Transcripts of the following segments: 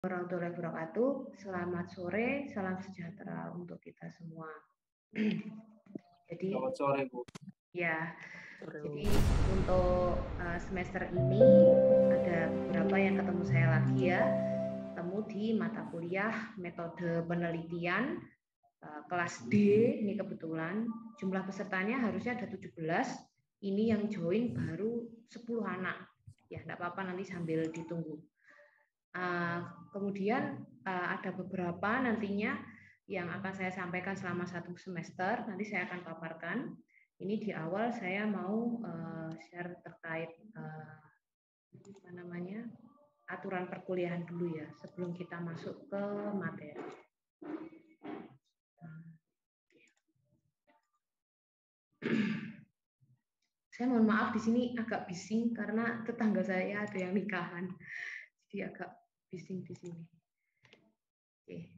Warahmatullahi wabarakatuh. Selamat sore, salam sejahtera untuk kita semua. Jadi, selamat sore, Bu. Ya, jadi untuk semester ini ada beberapa yang ketemu saya lagi ya. Ketemu di mata kuliah metode penelitian kelas D. Ini kebetulan jumlah pesertanya harusnya ada 17. Ini yang join baru 10 anak. Ya, enggak apa-apa, nanti sambil ditunggu. Kemudian ada beberapa nantinya yang akan saya sampaikan selama 1 semester. Nanti saya akan paparkan. Ini di awal saya mau share terkait aturan perkuliahan dulu ya, sebelum kita masuk ke materi. Saya mohon maaf di sini agak bising karena tetangga saya ada yang nikahan, jadi agak bising di sini. Oke.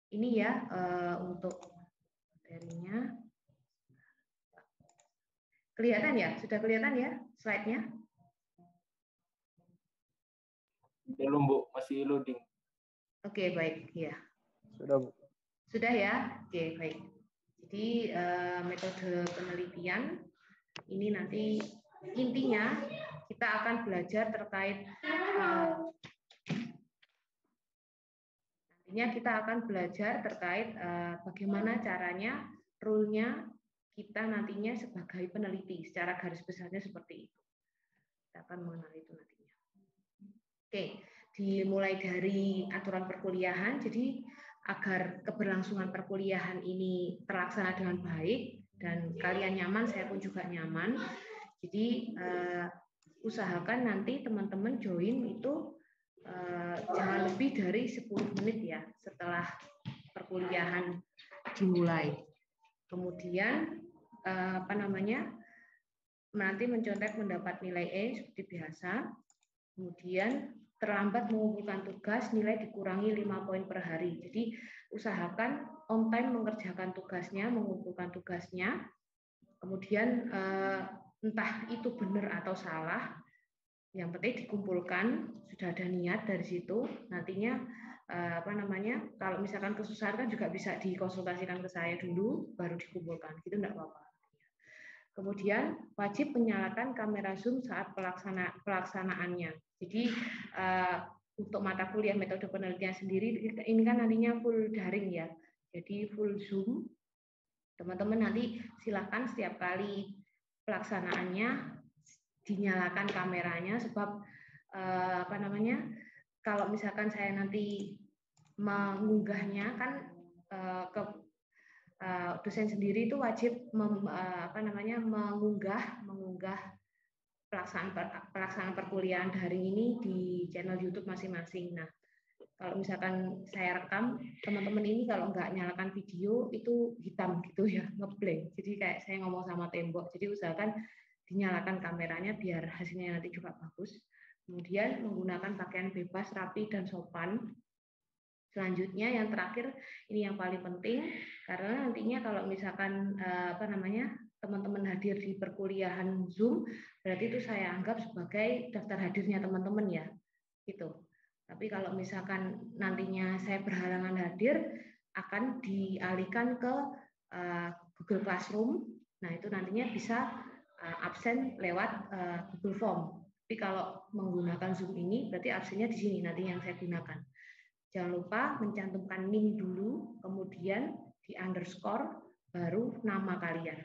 Ini ya untuk materinya. Kelihatan ya? Sudah kelihatan ya slide-nya? Belum, Bu. Masih loading. Oke, baik. Ya. Sudah, Bu. Sudah ya? Oke, baik. Jadi metode penelitian ini nanti intinya kita akan belajar terkait bagaimana caranya, rule-nya kita nantinya sebagai peneliti. Secara garis besarnya seperti itu. Kita akan mengenal itu nantinya. Oke, dimulai dari aturan perkuliahan. Jadi agar keberlangsungan perkuliahan ini terlaksana dengan baik dan kalian nyaman, saya pun juga nyaman. Jadi usahakan nanti teman-teman join itu jangan lebih dari 10 menit ya setelah perkuliahan dimulai. Kemudian nanti mencontek mendapat nilai E seperti biasa. Kemudian terlambat mengumpulkan tugas, nilai dikurangi 5 poin per hari. Jadi usahakan on time mengerjakan tugasnya, mengumpulkan tugasnya. Kemudian entah itu benar atau salah, yang penting dikumpulkan, sudah ada niat dari situ. Nantinya kalau misalkan kesusahan kan juga bisa dikonsultasikan ke saya dulu, baru dikumpulkan. Gitu enggak apa-apa. Kemudian wajib menyalakan kamera Zoom saat pelaksanaannya. Jadi untuk mata kuliah metode penelitian sendiri ini kan nantinya full daring ya. Jadi full Zoom. Teman-teman nanti silakan setiap kali pelaksanaannya dinyalakan kameranya sebab kalau misalkan saya nanti mengunggahnya kan ke dosen sendiri itu wajib mengunggah pelaksanaan perkuliahan daring ini di channel YouTube masing-masing. Nah, kalau misalkan saya rekam, teman-teman ini kalau nggak nyalakan video itu hitam gitu ya, ngeblank. Jadi kayak saya ngomong sama tembok. Jadi usahakan dinyalakan kameranya biar hasilnya nanti juga bagus. Kemudian menggunakan pakaian bebas, rapi dan sopan. Selanjutnya yang terakhir ini yang paling penting karena nantinya kalau misalkan teman-teman hadir di perkuliahan Zoom berarti itu saya anggap sebagai daftar hadirnya teman-teman ya gitu. Tapi kalau misalkan nantinya saya berhalangan hadir akan dialihkan ke Google Classroom. Nah itu nantinya bisa absen lewat Google Form. Tapi kalau menggunakan Zoom ini berarti absennya di sini nanti yang saya gunakan. Jangan lupa mencantumkan NIM dulu, kemudian di underscore, baru nama kalian.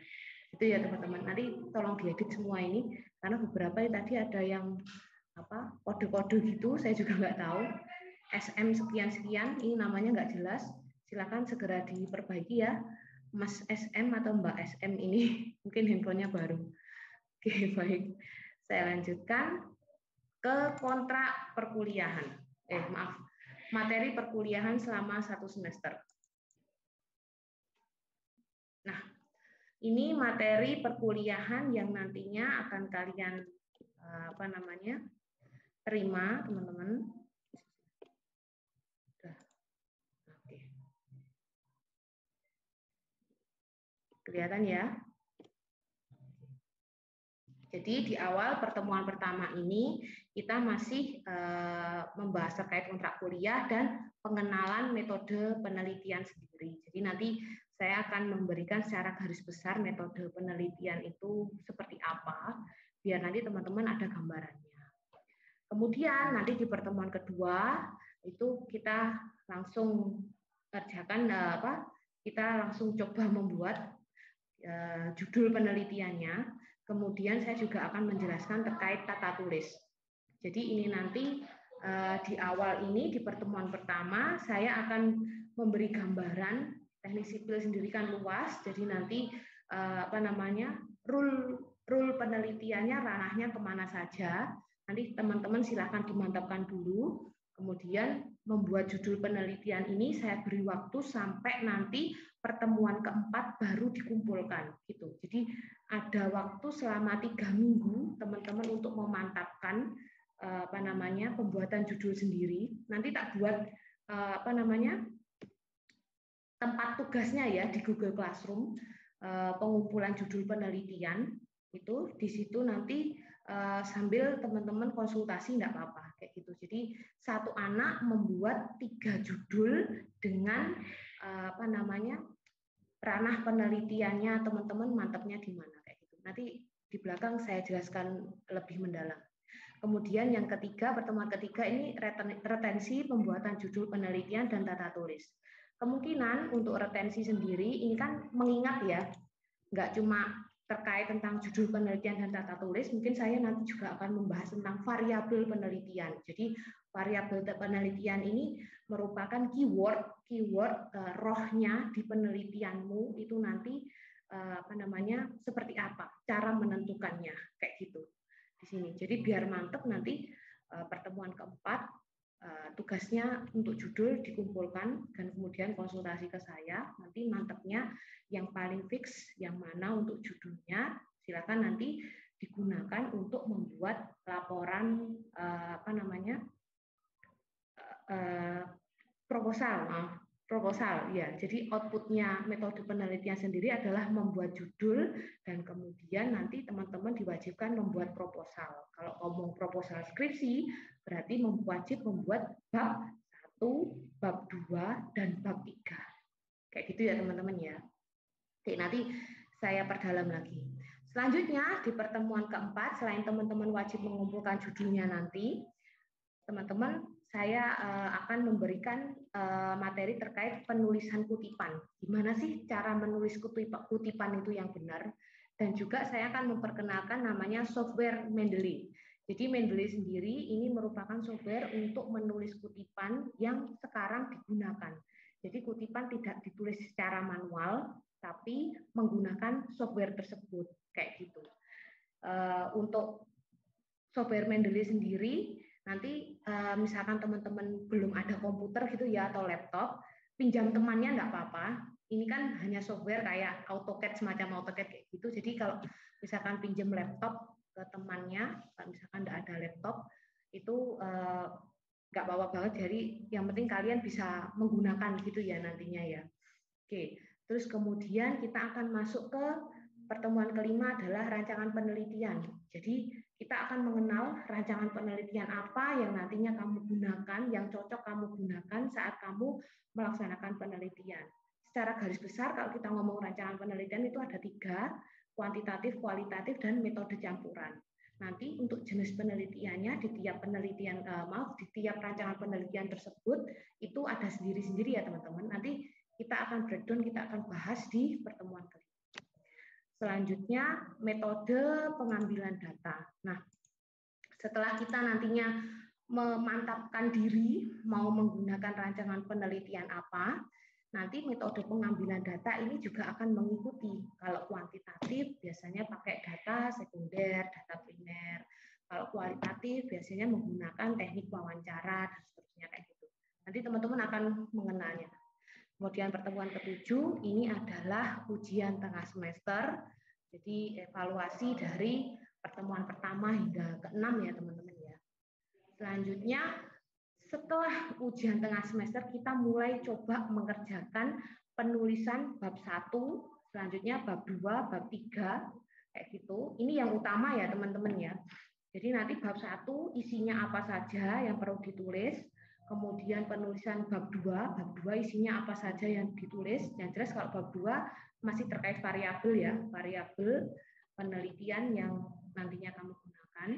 Itu ya teman-teman. Nanti tolong diedit semua ini, karena beberapa tadi ada yang kode-kode gitu, saya juga nggak tahu. SM sekian-sekian, ini namanya nggak jelas. Silakan segera diperbaiki ya, Mas SM atau Mbak SM ini. Mungkin handphonenya baru. Oke, baik. Saya lanjutkan ke kontrak perkuliahan. Materi perkuliahan selama 1 semester. Nah, ini materi perkuliahan yang nantinya akan kalian terima, teman-teman. Oke. Kelihatan ya? Jadi di awal pertemuan pertama ini kita masih membahas terkait kontrak kuliah dan pengenalan metode penelitian sendiri. Jadi nanti saya akan memberikan secara garis besar metode penelitian itu seperti apa, biar nanti teman-teman ada gambarannya. Kemudian nanti di pertemuan kedua itu kita langsung kerjakan kita langsung coba membuat judul penelitiannya. Kemudian saya juga akan menjelaskan terkait tata tulis. Jadi ini nanti di awal ini di pertemuan pertama saya akan memberi gambaran teknik sipil sendiri kan luas. Jadi nanti rule penelitiannya ranahnya kemana saja. Nanti teman-teman silakan dimantapkan dulu. Kemudian membuat judul penelitian ini saya beri waktu sampai nanti pertemuan keempat baru dikumpulkan gitu. Jadi ada waktu selama 3 minggu teman-teman untuk memantapkan pembuatan judul sendiri. Nanti tak buat tempat tugasnya ya di Google Classroom, pengumpulan judul penelitian itu di situ nanti sambil teman-teman konsultasi nggak apa-apa kayak gitu. Jadi satu anak membuat 3 judul dengan ranah penelitiannya teman-teman mantapnya di mana kayak gitu. Nanti di belakang saya jelaskan lebih mendalam. Kemudian yang ketiga, pertemuan ketiga ini retensi pembuatan judul penelitian dan tata tulis. Kemungkinan untuk retensi sendiri ini kan mengingat ya, nggak cuma terkait tentang judul penelitian dan tata tulis, mungkin saya nanti juga akan membahas tentang variabel penelitian. Jadi variabel penelitian ini merupakan keyword rohnya di penelitianmu itu nanti seperti apa, cara menentukannya kayak gitu di sini. Jadi biar mantep nanti pertemuan keempat tugasnya untuk judul dikumpulkan dan kemudian konsultasi ke saya. Nanti mantepnya yang paling fix yang mana untuk judulnya silakan nanti digunakan untuk membuat laporan proposal ya. Jadi outputnya metode penelitian sendiri adalah membuat judul dan kemudian nanti teman-teman diwajibkan membuat proposal. Kalau ngomong proposal skripsi berarti wajib membuat bab 1, bab 2 dan bab 3. Kayak gitu ya teman-teman ya. Oke, nanti saya perdalam lagi. Selanjutnya di pertemuan keempat selain teman-teman wajib mengumpulkan judulnya nanti, teman-teman saya akan memberikan materi terkait penulisan kutipan. Gimana sih cara menulis kutipan itu yang benar? Dan juga saya akan memperkenalkan namanya software Mendeley. Jadi Mendeley sendiri ini merupakan software untuk menulis kutipan yang sekarang digunakan. Jadi kutipan tidak ditulis secara manual, tapi menggunakan software tersebut. Kayak gitu. Untuk software Mendeley sendiri, nanti misalkan teman-teman belum ada komputer gitu ya atau laptop, pinjam temannya nggak apa-apa. Ini kan hanya software kayak AutoCAD, semacam AutoCAD kayak gitu. Jadi kalau misalkan pinjam laptop ke temannya, kalau misalkan nggak ada laptop, itu nggak apa-apa banget. Jadi yang penting kalian bisa menggunakan gitu ya nantinya ya. Oke, terus kemudian kita akan masuk ke pertemuan kelima adalah rancangan penelitian. Jadi kita akan mengenal rancangan penelitian apa yang nantinya kamu gunakan, yang cocok kamu gunakan saat kamu melaksanakan penelitian. Secara garis besar kalau kita ngomong rancangan penelitian itu ada 3, kuantitatif, kualitatif, dan metode campuran. Nanti untuk jenis penelitiannya di tiap penelitian, di tiap rancangan penelitian tersebut itu ada sendiri-sendiri ya teman-teman. Nanti kita akan breakdown, kita akan bahas di pertemuan kelima. Selanjutnya, metode pengambilan data. Nah, setelah kita nantinya memantapkan diri mau menggunakan rancangan penelitian apa, nanti metode pengambilan data ini juga akan mengikuti. Kalau kuantitatif biasanya pakai data sekunder, data primer. Kalau kualitatif biasanya menggunakan teknik wawancara dan seterusnya kayak gitu. Nanti teman-teman akan mengenalnya. Kemudian pertemuan ke-7 ini adalah ujian tengah semester. Jadi evaluasi dari pertemuan pertama hingga ke-6 ya teman-teman ya. Selanjutnya setelah ujian tengah semester kita mulai coba mengerjakan penulisan bab 1, selanjutnya bab 2, bab 3 kayak gitu. Ini yang utama ya teman-teman ya. Jadi nanti bab 1 isinya apa saja yang perlu ditulis, kemudian penulisan bab 2 isinya apa saja yang ditulis. Yang jelas kalau bab 2 masih terkait variabel ya, variabel penelitian yang nantinya kamu gunakan.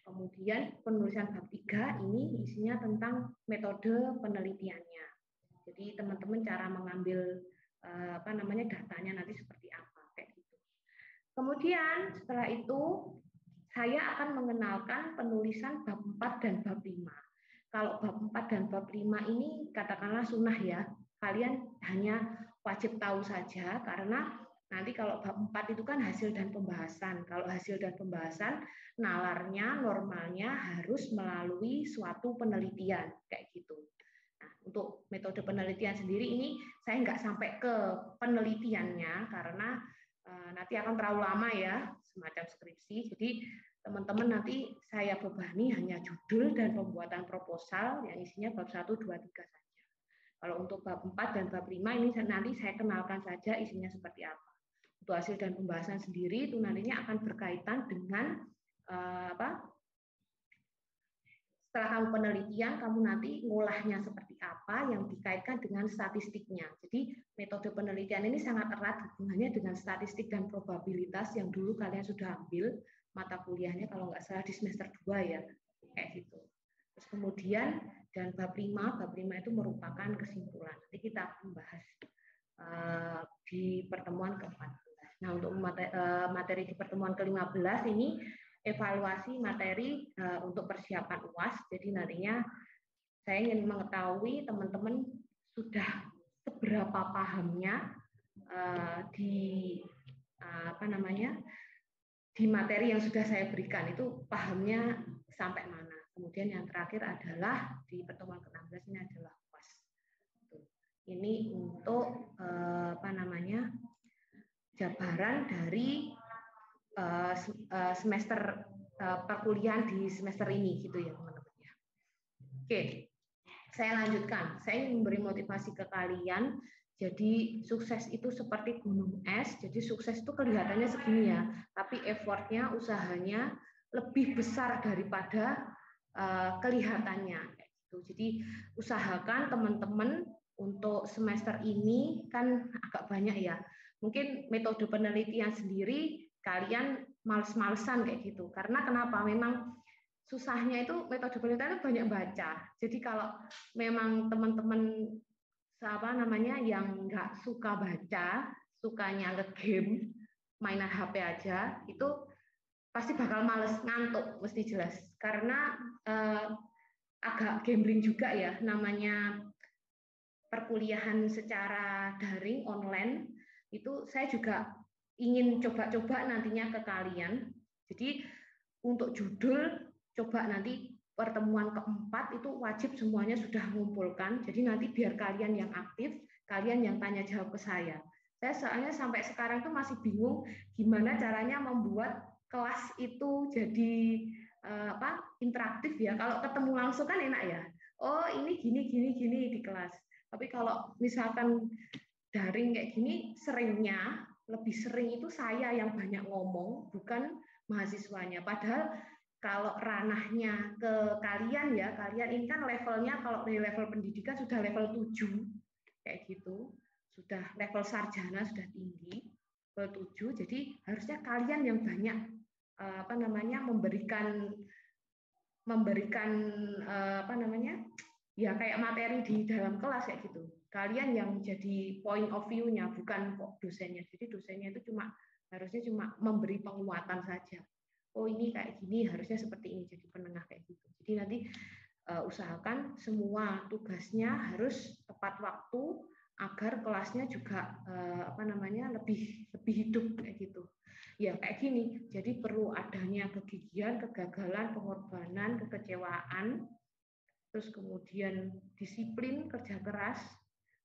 Kemudian penulisan bab 3 ini isinya tentang metode penelitiannya. Jadi teman-teman cara mengambil datanya nanti seperti apa kayak gitu. Kemudian setelah itu saya akan mengenalkan penulisan bab 4 dan bab 5. Kalau bab 4 dan bab 5 ini katakanlah sunnah ya. Kalian hanya wajib tahu saja karena nanti kalau bab 4 itu kan hasil dan pembahasan. Kalau hasil dan pembahasan, nalarnya, normalnya harus melalui suatu penelitian kayak gitu. Nah, untuk metode penelitian sendiri ini saya nggak sampai ke penelitiannya karena nanti akan terlalu lama ya, semacam skripsi. Jadi teman-teman nanti saya bebani hanya judul dan pembuatan proposal yang isinya bab 1, 2, 3 saja. Kalau untuk bab 4 dan bab 5 ini nanti saya kenalkan saja isinya seperti apa. Untuk hasil dan pembahasan sendiri itu nantinya akan berkaitan dengan setelah kamu penelitian, kamu nanti ngolahnya seperti apa yang dikaitkan dengan statistiknya. Jadi metode penelitian ini sangat erat hubungannya dengan statistik dan probabilitas yang dulu kalian sudah ambil mata kuliahnya kalau nggak salah di semester 2 ya, kayak gitu. Terus kemudian dan bab 5 itu merupakan kesimpulan. Nanti kita akan bahas di pertemuan ke-14. Nah, untuk materi di pertemuan ke-15 ini evaluasi materi untuk persiapan UAS. Jadi nantinya saya ingin mengetahui teman-teman sudah seberapa pahamnya di di materi yang sudah saya berikan itu pahamnya sampai mana. Kemudian yang terakhir adalah di pertemuan ke-16 ini adalah UAS. Ini untuk jabaran dari semester perkuliahan di semester ini gitu ya teman-teman ya. Oke, saya lanjutkan. Saya ingin memberi motivasi ke kalian. Jadi sukses itu seperti gunung es. Jadi sukses itu kelihatannya segini ya, tapi effortnya, usahanya lebih besar daripada kelihatannya. Gitu. Jadi usahakan teman-teman untuk semester ini kan agak banyak ya. Mungkin metode penelitian sendiri kalian males-malesan kayak gitu. Karena kenapa? Memang susahnya itu metode penelitian itu banyak baca. Jadi kalau memang teman-teman yang nggak suka baca, sukanya nge-game, mainan HP aja, itu pasti bakal males, ngantuk, mesti jelas. Karena agak gambling juga ya, namanya perkuliahan secara daring, online, itu saya juga ingin coba-coba nantinya ke kalian. Jadi untuk judul, coba nanti pertemuan ke-4 itu wajib semuanya sudah mengumpulkan. Jadi nanti biar kalian yang aktif, kalian yang tanya jawab ke saya. Saya soalnya sampai sekarang itu masih bingung gimana caranya membuat kelas itu jadi interaktif ya. Kalau ketemu langsung kan enak ya. Oh ini gini di kelas. Tapi kalau misalkan daring kayak gini, lebih sering itu saya yang banyak ngomong, bukan mahasiswanya. Padahal kalau ranahnya ke kalian ya, kalian ini kan levelnya kalau dari level pendidikan sudah level 7, kayak gitu. Sudah level sarjana, sudah tinggi, level 7. Jadi harusnya kalian yang banyak memberikan ya kayak materi di dalam kelas kayak gitu. Kalian yang jadi point of view-nya, bukan kok dosennya. Jadi dosennya itu harusnya cuma memberi penguatan saja. Oh ini kayak gini, harusnya seperti ini, jadi penengah kayak gitu. Jadi nanti usahakan semua tugasnya harus tepat waktu agar kelasnya juga lebih hidup kayak gitu. Ya kayak gini. Jadi perlu adanya kegigihan, kegagalan, pengorbanan, kekecewaan, terus kemudian disiplin, kerja keras.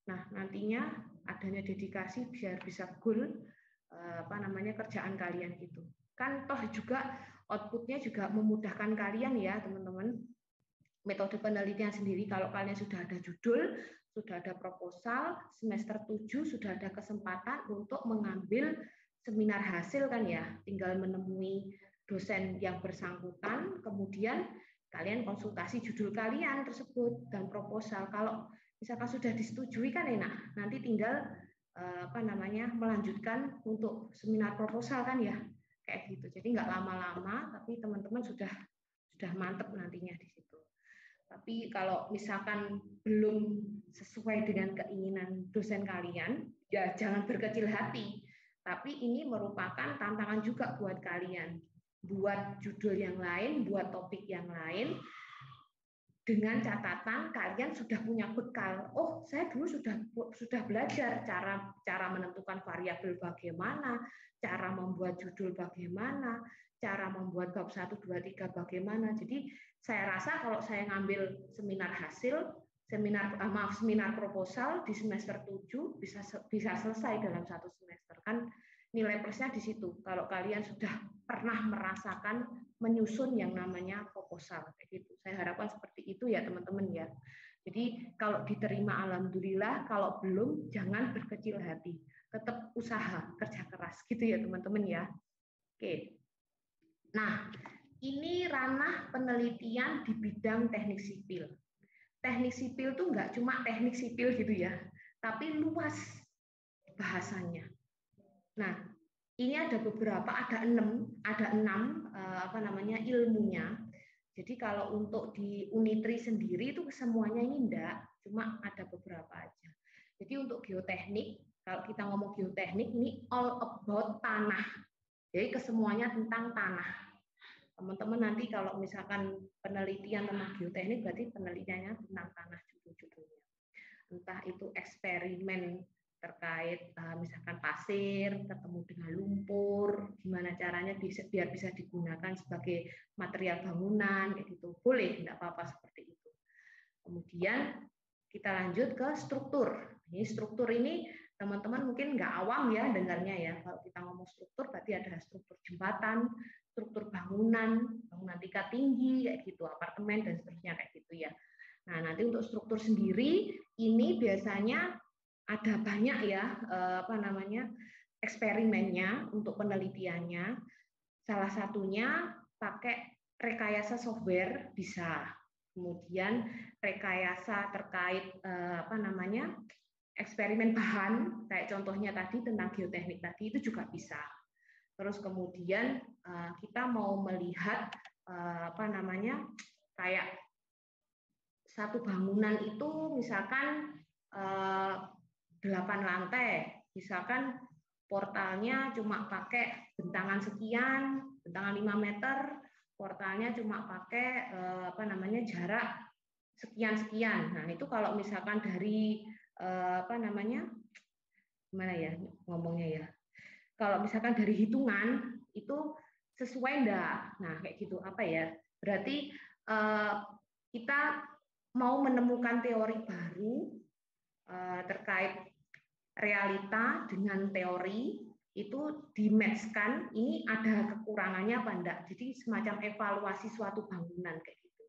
Nah, nantinya adanya dedikasi biar bisa goal kerjaan kalian itu. Kan toh juga outputnya juga memudahkan kalian ya, teman-teman. Metode penelitian sendiri kalau kalian sudah ada judul, sudah ada proposal, semester 7 sudah ada kesempatan untuk mengambil seminar hasil kan ya, tinggal menemui dosen yang bersangkutan, kemudian kalian konsultasi judul kalian tersebut dan proposal. Kalau misalkan sudah disetujui kan enak, nanti tinggal melanjutkan untuk seminar proposal kan ya, kayak gitu. Jadi nggak lama-lama, tapi teman-teman sudah mantep nantinya di situ. Tapi kalau misalkan belum sesuai dengan keinginan dosen kalian, ya jangan berkecil hati. Tapi ini merupakan tantangan juga buat kalian. Buat judul yang lain, buat topik yang lain, dengan catatan kalian sudah punya bekal. Oh, saya dulu sudah belajar cara menentukan variabel bagaimana, cara membuat judul bagaimana, cara membuat bab 1 2 3 bagaimana. Jadi saya rasa kalau saya ngambil seminar proposal di semester 7 bisa selesai dalam 1 semester kan. Nilai plusnya di situ. Kalau kalian sudah pernah merasakan menyusun yang namanya proposal, kayak gitu. Saya harapkan seperti itu ya teman-teman ya. Jadi kalau diterima alhamdulillah, kalau belum jangan berkecil hati. Tetap usaha, kerja keras gitu ya teman-teman ya. Oke. Nah, ini ranah penelitian di bidang teknik sipil. Teknik sipil tuh nggak cuma teknik sipil gitu ya, tapi luas bahasanya. Nah, ini ada beberapa, ada enam ilmunya. Jadi kalau untuk di Unitri sendiri itu semuanya ini enggak, cuma ada beberapa aja. Jadi untuk geoteknik, kalau kita ngomong geoteknik ini all about tanah. Jadi kesemuanya tentang tanah. Teman-teman nanti kalau misalkan penelitian tentang geoteknik berarti penelitiannya tentang tanah judul-judulnya. Entah itu eksperimen terkait misalkan pasir ketemu dengan lumpur, gimana caranya biar bisa digunakan sebagai material bangunan, kayak gitu. Boleh, tidak apa-apa seperti itu. Kemudian kita lanjut ke struktur. Ini struktur ini teman-teman mungkin nggak awam ya dengarnya ya. Kalau kita ngomong struktur berarti ada struktur jembatan, struktur bangunan tingkat tinggi kayak gitu, apartemen dan seterusnya kayak gitu ya. Nah, nanti untuk struktur sendiri ini biasanya ada banyak ya eksperimennya untuk penelitiannya. Salah satunya pakai rekayasa software bisa. Kemudian rekayasa terkait eksperimen bahan kayak contohnya tadi tentang geoteknik tadi itu juga bisa. Terus kemudian kita mau melihat kayak satu bangunan itu misalkan 8 lantai, misalkan portalnya cuma pakai bentangan sekian, bentangan 5 meter, portalnya cuma pakai jarak sekian-sekian. Nah, itu kalau misalkan dari gimana ya ngomongnya ya. Kalau misalkan dari hitungan itu sesuai enggak? Nah, kayak gitu apa ya? Berarti kita mau menemukan teori baru terkait realita dengan teori itu di-match-kan, ini ada kekurangannya apa enggak. Jadi semacam evaluasi suatu bangunan kayak gitu.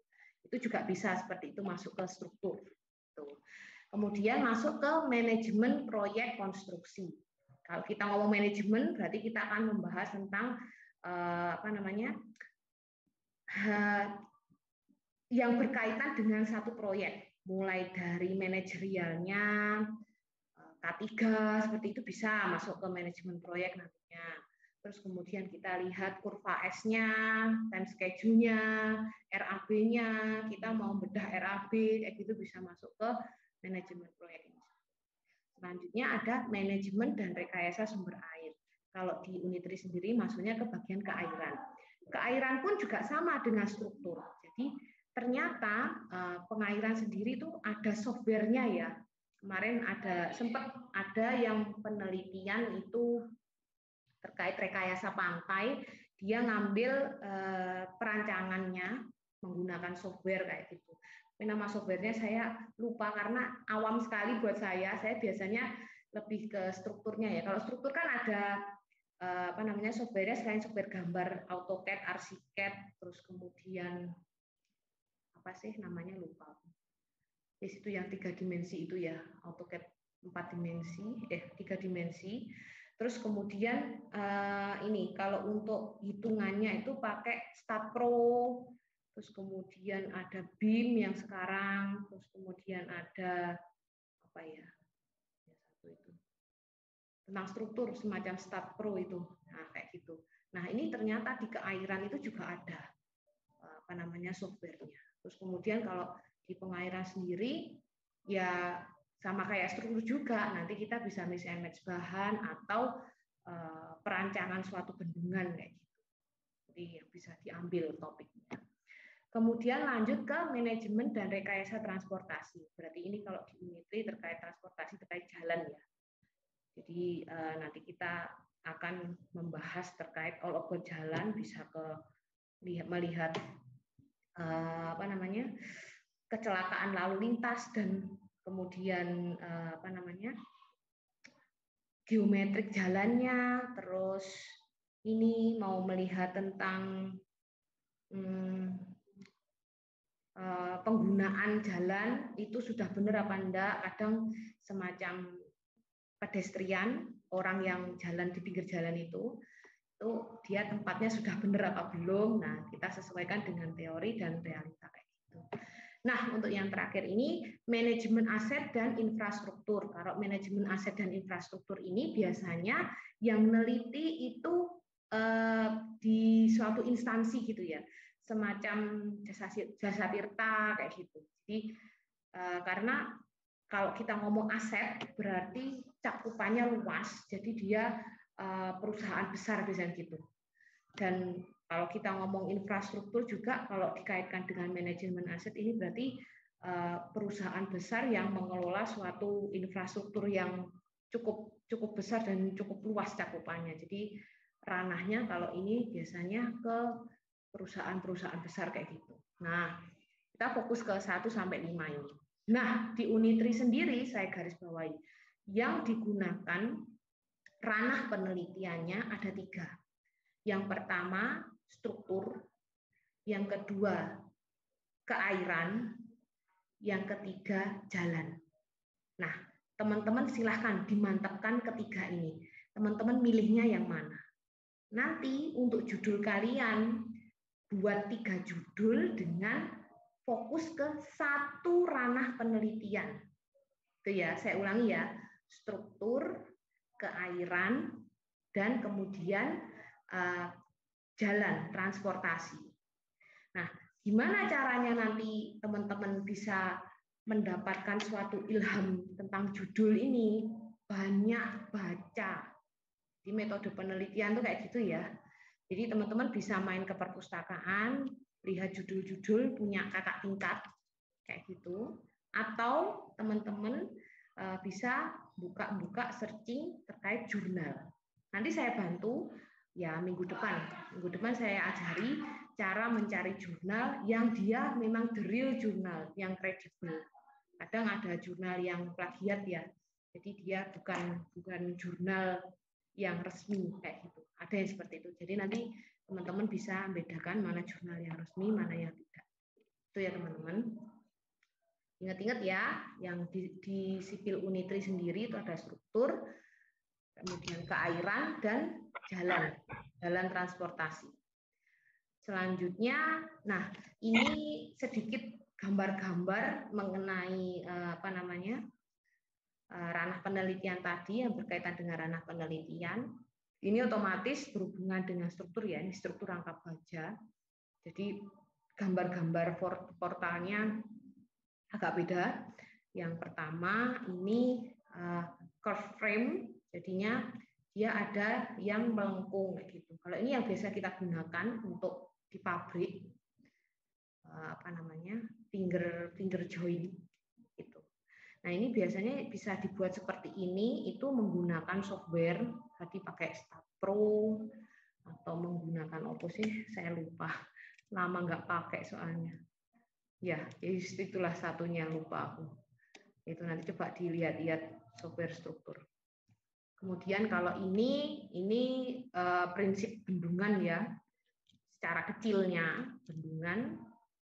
Itu juga bisa seperti itu masuk ke struktur. Kemudian masuk ke manajemen proyek konstruksi. Kalau kita ngomong manajemen berarti kita akan membahas tentang yang berkaitan dengan satu proyek, mulai dari manajerialnya, K3 seperti itu bisa masuk ke manajemen proyek nantinya. Terus kemudian kita lihat kurva S-nya, time schedule-nya, RAB-nya, kita mau bedah RAB, kayak gitu bisa masuk ke manajemen proyek ini. Selanjutnya ada manajemen dan rekayasa sumber air. Kalau di Unitri sendiri masuknya ke bagian keairan. Keairan pun juga sama dengan struktur. Jadi ternyata pengairan sendiri itu ada software-nya ya. Kemarin sempat ada yang penelitian itu terkait rekayasa pantai, dia ngambil perancangannya menggunakan software kayak gitu. Tapi nama softwarenya saya lupa karena awam sekali buat saya biasanya lebih ke strukturnya ya. Kalau struktur kan ada softwarenya selain software gambar AutoCAD, ArchiCAD, terus kemudian apa sih namanya lupa. Di situ yang 3 dimensi itu ya, AutoCAD 3 dimensi. Terus kemudian ini kalau untuk hitungannya itu pakai StatPro, terus kemudian ada BIM yang sekarang, terus kemudian ada apa ya, satu itu tentang struktur semacam StatPro itu, nah kayak gitu. Nah ini ternyata di keairan itu juga ada apa namanya softwarenya. Terus kemudian kalau di pengairan sendiri ya sama kayak struktur juga, nanti kita bisa mismatch bahan atau perancangan suatu bendungan kayak gitu. Jadi yang bisa diambil topiknya. Kemudian lanjut ke manajemen dan rekayasa transportasi. Berarti ini kalau di Unitri terkait transportasi, terkait jalan ya. Jadi nanti kita akan membahas terkait all about jalan, bisa ke melihat apa namanya kecelakaan lalu lintas dan kemudian apa namanya geometrik jalannya, terus ini mau melihat tentang penggunaan jalan itu sudah benar apa enggak, kadang semacam pedestrian, orang yang jalan di pinggir jalan itu dia tempatnya sudah benar apa belum. Nah, kita sesuaikan dengan teori dan realita kayak gitu. Nah, untuk yang terakhir ini manajemen aset dan infrastruktur. Kalau manajemen aset dan infrastruktur ini biasanya yang meneliti itu di suatu instansi gitu ya, semacam jasa tirta kayak gitu. Jadi karena kalau kita ngomong aset berarti cakupannya luas, jadi dia perusahaan besar biasanya gitu. Dan kalau kita ngomong infrastruktur juga, kalau dikaitkan dengan manajemen aset ini berarti perusahaan besar yang mengelola suatu infrastruktur yang cukup besar dan cukup luas cakupannya. Jadi ranahnya kalau ini biasanya ke perusahaan-perusahaan besar kayak gitu. Nah, kita fokus ke 1 sampai 5 ini. Nah, di Unitri sendiri saya garis bawahi yang digunakan ranah penelitiannya ada 3. Yang pertama struktur, yang kedua keairan, yang ketiga jalan. Nah, teman-teman silahkan dimantapkan ketiga ini. Teman-teman milihnya yang mana? Nanti untuk judul kalian buat 3 judul dengan fokus ke 1 ranah penelitian. Itu ya, saya ulangi ya. Struktur, keairan, dan kemudian jalan, transportasi. Nah, gimana caranya nanti teman-teman bisa mendapatkan suatu ilham tentang judul ini? Banyak baca. Di metode penelitian tuh kayak gitu ya. Jadi teman-teman bisa main ke perpustakaan, lihat judul-judul punya kakak tingkat, kayak gitu. Atau teman-teman bisa buka-buka searching terkait jurnal. Nanti saya bantu ya minggu depan saya ajari cara mencari jurnal yang dia memang the real jurnal yang kredibel. Kadang ada jurnal yang plagiat ya, jadi dia bukan jurnal yang resmi kayak gitu. Ada yang seperti itu. Jadi nanti teman-teman bisa membedakan mana jurnal yang resmi, mana yang tidak. Itu ya teman-teman. Ingat-ingat ya, yang di sipil Unitri sendiri itu ada struktur, kemudian keairan dan jalan transportasi. Selanjutnya, nah ini sedikit gambar-gambar mengenai apa namanya ranah penelitian tadi yang berkaitan dengan ranah penelitian. Ini otomatis berhubungan dengan struktur ya, ini struktur rangkap baja. Jadi gambar-gambar portalnya agak beda. Yang pertama ini curve frame, jadinya dia ada yang melengkung gitu. Kalau ini yang biasa kita gunakan untuk di pabrik apa namanya finger joint gitu. Nah ini biasanya bisa dibuat seperti ini itu menggunakan software tadi pakai StatPro atau menggunakan apa sih saya lupa, lama nggak pakai soalnya. Ya itulah satunya lupa aku. Itu nanti coba dilihat-lihat software struktur. Kemudian kalau ini prinsip bendungan ya, secara kecilnya bendungan,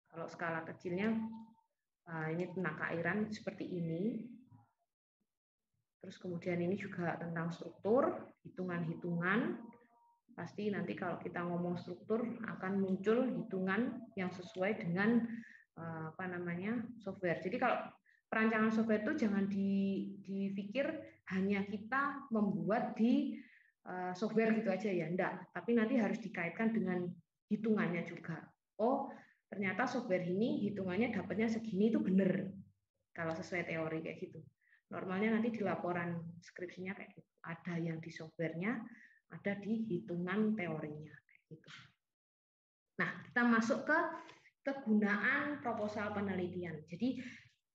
kalau skala kecilnya ini tentang keairan seperti ini. Terus kemudian ini juga tentang struktur, hitungan-hitungan. Pasti nanti kalau kita ngomong struktur akan muncul hitungan yang sesuai dengan software. Jadi kalau perancangan software itu jangan dipikir hanya kita membuat di software gitu aja ya, enggak. Tapi nanti harus dikaitkan dengan hitungannya juga. Oh, ternyata software ini hitungannya dapatnya segini itu benar. Kalau sesuai teori kayak gitu. Normalnya nanti di laporan skripsinya kayak gitu. Ada yang di softwarenya, ada di hitungan teorinya kayak gitu. Nah, kita masuk ke kegunaan proposal penelitian. Jadi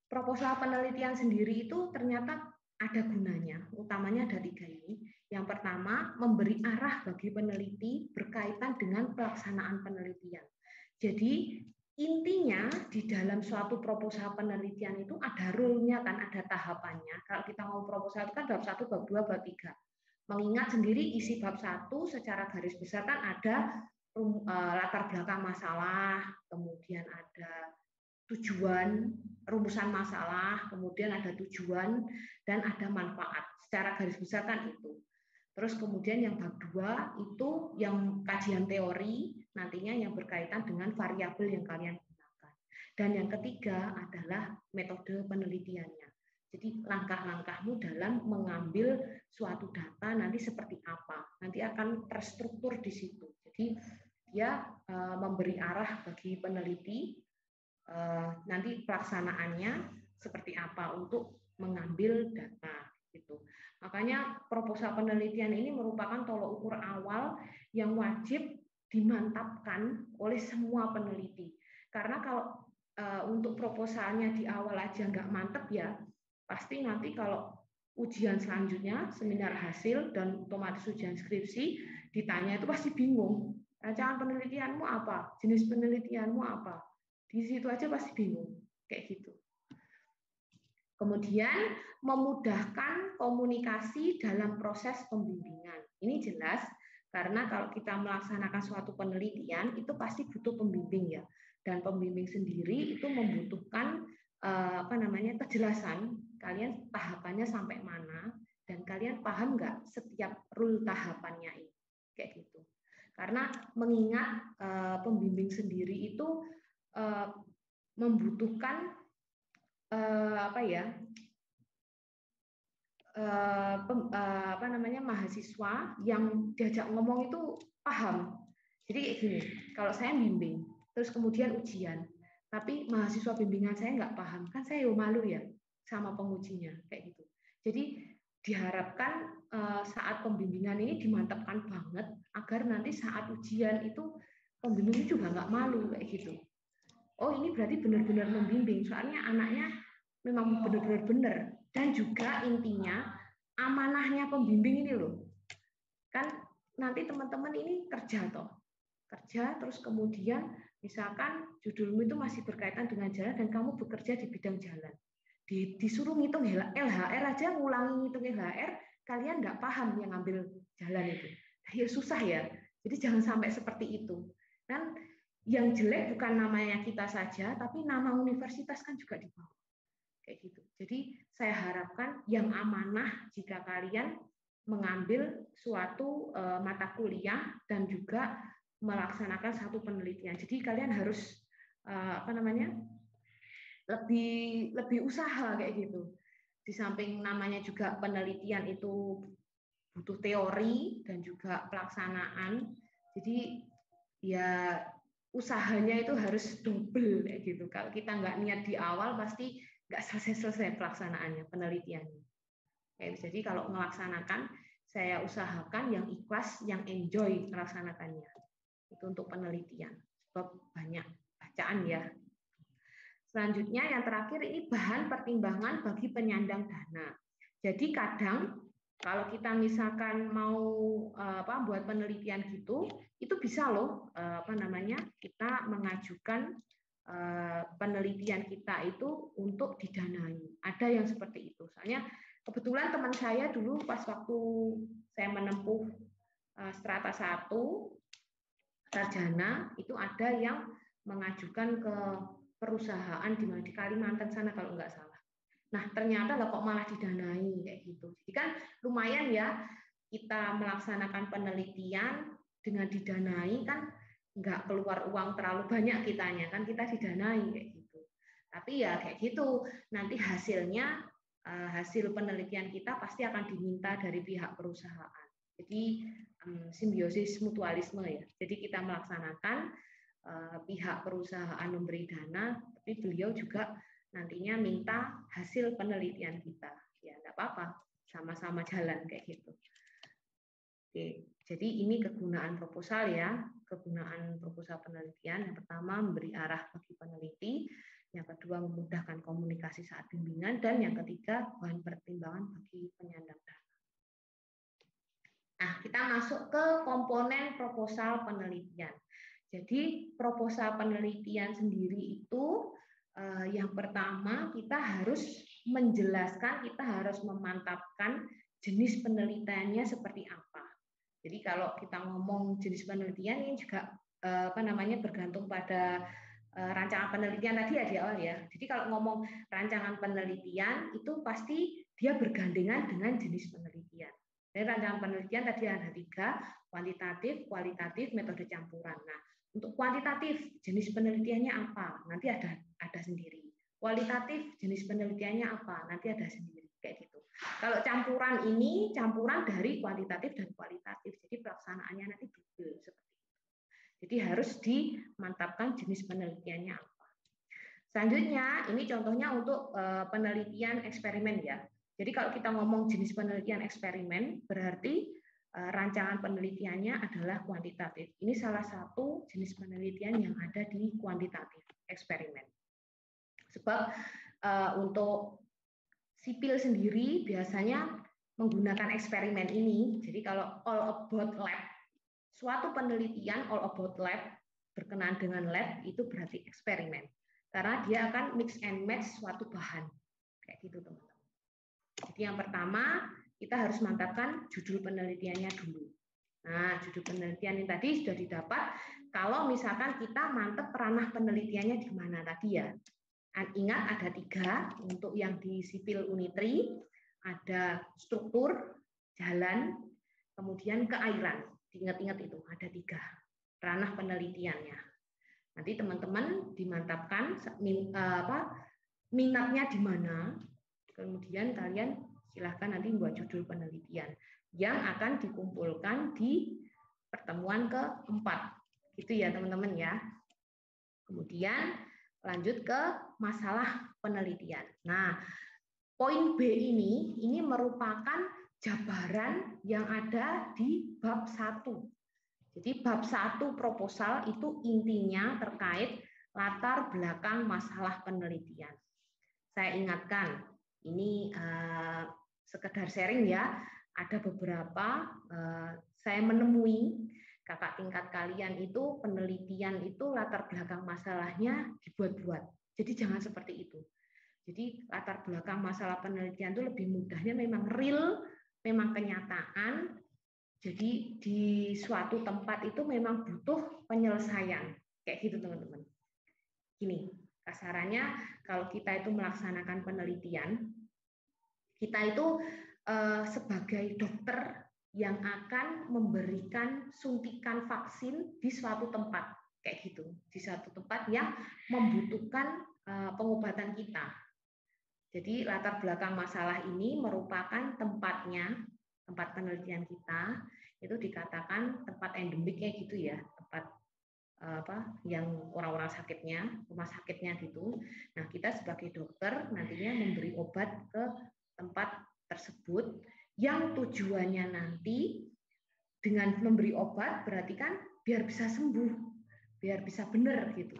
proposal penelitian sendiri itu ternyata ada gunanya. Utamanya ada 3 ini. Yang pertama, memberi arah bagi peneliti berkaitan dengan pelaksanaan penelitian. Jadi intinya di dalam suatu proposal penelitian itu ada rule-nya kan, ada tahapannya. Kalau kita mau proposal itu kan bab 1, bab 2, bab 3. Mengingat sendiri isi bab 1 secara garis besar kan ada latar belakang masalah, kemudian ada tujuan, rumusan masalah, kemudian ada tujuan dan ada manfaat. Secara garis besar kan itu. Terus kemudian yang bab 2 itu yang kajian teori, nantinya yang berkaitan dengan variabel yang kalian gunakan. Dan yang ketiga adalah metode penelitiannya. Jadi langkah-langkahmu dalam mengambil suatu data nanti seperti apa. Nanti akan terstruktur di situ. Jadi dia memberi arah bagi peneliti nanti pelaksanaannya seperti apa untuk mengambil data gitu. Makanya proposal penelitian ini merupakan tolok ukur awal yang wajib dimantapkan oleh semua peneliti. Karena kalau untuk proposalnya di awal aja nggak mantep ya, pasti nanti kalau ujian selanjutnya, seminar hasil dan otomatis ujian skripsi ditanya itu pasti bingung. Rancangan penelitianmu apa? Jenis penelitianmu apa? Di situ aja pasti bingung kayak gitu. Kemudian memudahkan komunikasi dalam proses pembimbingan. Ini jelas karena kalau kita melaksanakan suatu penelitian itu pasti butuh pembimbing ya. Dan pembimbing sendiri itu membutuhkan kejelasan kalian tahapannya sampai mana dan kalian paham nggak setiap rule tahapannya ini kayak gitu. Karena mengingat pembimbing sendiri itu membutuhkan mahasiswa yang diajak ngomong itu paham. Jadi kayak gini, kalau saya bimbing, terus kemudian ujian, tapi mahasiswa bimbingan saya nggak paham, kan saya malu ya sama pengujinya kayak gitu. Jadi diharapkan saat pembimbingan ini dimantapkan banget agar nanti saat ujian itu pembimbing juga nggak malu kayak gitu. Oh ini berarti benar-benar membimbing, soalnya anaknya memang benar-benar benar. Dan juga intinya amanahnya pembimbing ini loh. Kan nanti teman-teman ini kerja toh. Kerja terus kemudian misalkan judulmu itu masih berkaitan dengan jalan dan kamu bekerja di bidang jalan. Disuruh ngitung LHR aja, ngulangi ngitung LHR, kalian nggak paham yang ngambil jalan itu. Ya susah ya. Jadi jangan sampai seperti itu. Dan yang jelek bukan namanya kita saja, tapi nama universitas kan juga dibawa. Kayak gitu. Jadi saya harapkan yang amanah jika kalian mengambil suatu mata kuliah dan juga melaksanakan satu penelitian. Jadi kalian harus lebih usaha kayak gitu. Di samping namanya juga penelitian itu butuh teori dan juga pelaksanaan. Jadi ya usahanya itu harus double kayak gitu. Kalau kita nggak niat di awal pasti nggak selesai pelaksanaannya, penelitiannya. Jadi kalau melaksanakan saya usahakan yang ikhlas, yang enjoy melaksanakannya. Itu untuk penelitian. Sebab banyak bacaan ya. Selanjutnya yang terakhir ini bahan pertimbangan bagi penyandang dana. Jadi kadang kalau kita misalkan mau buat penelitian gitu, itu bisa loh kita mengajukan penelitian kita itu untuk didanai. Ada yang seperti itu. Soalnya kebetulan teman saya dulu pas waktu saya menempuh strata 1 sarjana itu ada yang mengajukan ke perusahaan di Kalimantan sana kalau nggak salah. Nah, ternyata lah kok malah didanai kayak gitu. Jadi kan lumayan ya kita melaksanakan penelitian dengan didanai kan nggak keluar uang terlalu banyak kitanya kan kita didanai kayak gitu. Tapi ya kayak gitu nanti hasilnya hasil penelitian kita pasti akan diminta dari pihak perusahaan. Jadi simbiosis mutualisme ya. Jadi kita melaksanakan pihak perusahaan memberi dana, tapi beliau juga nantinya minta hasil penelitian kita. Ya, enggak apa-apa, sama-sama jalan kayak gitu. Oke, jadi ini kegunaan proposal ya, kegunaan proposal penelitian. Yang pertama memberi arah bagi peneliti, yang kedua memudahkan komunikasi saat bimbingan, dan yang ketiga bahan pertimbangan bagi penyandang dana. Nah, kita masuk ke komponen proposal penelitian. Jadi proposal penelitian sendiri itu yang pertama kita harus menjelaskan, kita harus memantapkan jenis penelitiannya seperti apa. Jadi kalau kita ngomong jenis penelitian ini juga bergantung pada rancangan penelitian tadi ya di awal ya. Jadi kalau ngomong rancangan penelitian itu pasti dia bergandengan dengan jenis penelitian. Dari rancangan penelitian tadi ada 3, kuantitatif, kualitatif, metode campuran. Nah, untuk kuantitatif jenis penelitiannya apa? Nanti ada sendiri. Kualitatif jenis penelitiannya apa? Nanti ada sendiri kayak gitu. Kalau campuran ini campuran dari kuantitatif dan kualitatif. Jadi pelaksanaannya nanti double seperti itu. Jadi harus dimantapkan jenis penelitiannya apa. Selanjutnya ini contohnya untuk penelitian eksperimen ya. Jadi kalau kita ngomong jenis penelitian eksperimen berarti rancangan penelitiannya adalah kuantitatif. Ini salah satu jenis penelitian yang ada di kuantitatif eksperimen. Sebab untuk sipil sendiri biasanya menggunakan eksperimen ini. Jadi kalau all about lab, suatu penelitian all about lab berkenaan dengan lab itu berarti eksperimen. Karena dia akan mix and match suatu bahan. Kayak gitu teman-teman. Jadi yang pertama kita harus mantapkan judul penelitiannya dulu. Nah, judul penelitian ini tadi sudah didapat. Kalau misalkan kita mantap ranah penelitiannya di mana tadi ya. Ingat ada 3 untuk yang di sipil Unitri, ada struktur, jalan, kemudian keairan. Ingat-ingat itu ada 3 ranah penelitiannya. Nanti teman-teman dimantapkan minatnya di mana. Kemudian kalian silahkan nanti buat judul penelitian yang akan dikumpulkan di pertemuan ke-4. Gitu ya teman-teman ya. Kemudian lanjut ke masalah penelitian. Nah, poin B ini merupakan jabaran yang ada di bab 1. Jadi bab 1 proposal itu intinya terkait latar belakang masalah penelitian. Saya ingatkan, ini sekedar sharing ya, ada beberapa saya menemui kakak tingkat kalian itu penelitian itu latar belakang masalahnya dibuat-buat. Jadi jangan seperti itu. Jadi latar belakang masalah penelitian itu lebih mudahnya memang real, memang kenyataan. Jadi di suatu tempat itu memang butuh penyelesaian. Kayak gitu teman-teman. Gini, kasarannya kalau kita itu melaksanakan penelitian, kita itu sebagai dokter yang akan memberikan suntikan vaksin di suatu tempat, kayak gitu, di suatu tempat yang membutuhkan pengobatan kita. Jadi latar belakang masalah ini merupakan tempatnya, tempat penelitian kita itu dikatakan tempat endemik kayak gitu ya, tempat yang orang-orang sakitnya, rumah sakitnya gitu. Nah, kita sebagai dokter nantinya memberi obat ke tempat tersebut yang tujuannya nanti dengan memberi obat berarti kan biar bisa sembuh, biar bisa benar gitu.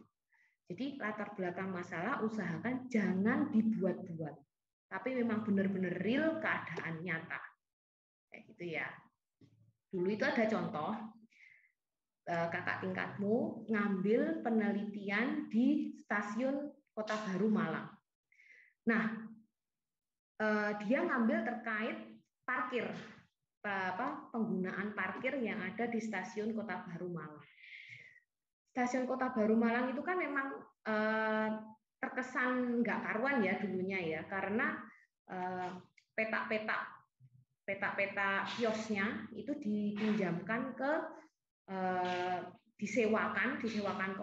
Jadi latar belakang masalah usahakan jangan dibuat-buat, tapi memang benar-benar real keadaan nyata. Kayak gitu ya. Dulu itu ada contoh, kakak tingkatmu ngambil penelitian di stasiun Kota Baru Malang. Nah, dia ngambil terkait parkir, penggunaan parkir yang ada di stasiun Kota Baru Malang. Stasiun Kota Baru Malang itu kan memang terkesan nggak karuan ya dulunya ya, karena peta-peta kiosnya itu dipinjamkan ke disewakan ke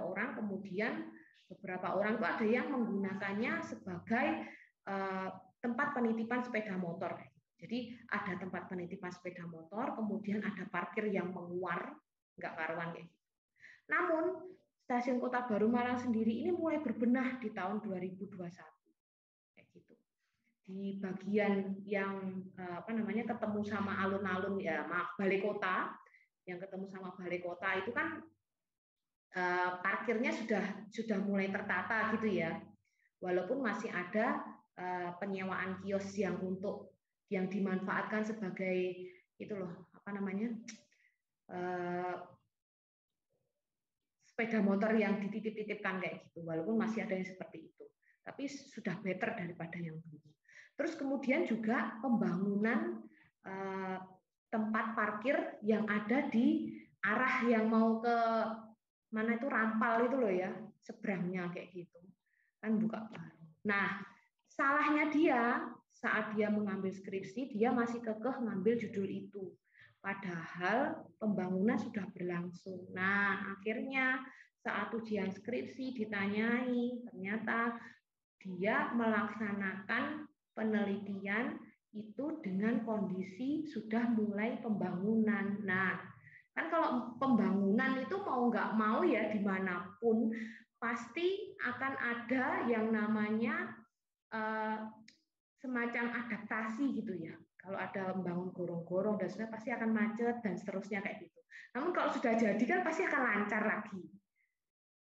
orang, kemudian beberapa orang itu ada yang menggunakannya sebagai tempat penitipan sepeda motor. Jadi ada tempat penitipan sepeda motor, kemudian ada parkir yang menguar, nggak karuan kayak gitu. Namun Stasiun Kota Baru Malang sendiri ini mulai berbenah di tahun 2021 kayak gitu. Di bagian yang ketemu sama alun-alun ya, balai kota, yang ketemu sama balai kota itu kan parkirnya sudah mulai tertata gitu ya. Walaupun masih ada penyewaan kios yang dimanfaatkan sebagai itu loh, sepeda motor yang dititip-titipkan kayak gitu. Walaupun masih ada yang seperti itu. Tapi sudah better daripada yang dulu. Terus kemudian juga pembangunan tempat parkir yang ada di arah yang mau ke mana itu Rampal itu loh ya, seberangnya kayak gitu. Kan buka baru. Nah, salahnya dia saat dia mengambil skripsi, dia masih kekeh ngambil judul itu. Padahal pembangunan sudah berlangsung. Nah, akhirnya saat ujian skripsi ditanyai, ternyata dia melaksanakan penelitian itu dengan kondisi sudah mulai pembangunan. Nah, kan kalau pembangunan itu mau nggak mau ya dimanapun pasti akan ada yang namanya semacam adaptasi gitu ya. Kalau ada membangun gorong-gorong dan sebagainya pasti akan macet dan seterusnya kayak gitu. Namun kalau sudah jadi kan pasti akan lancar lagi.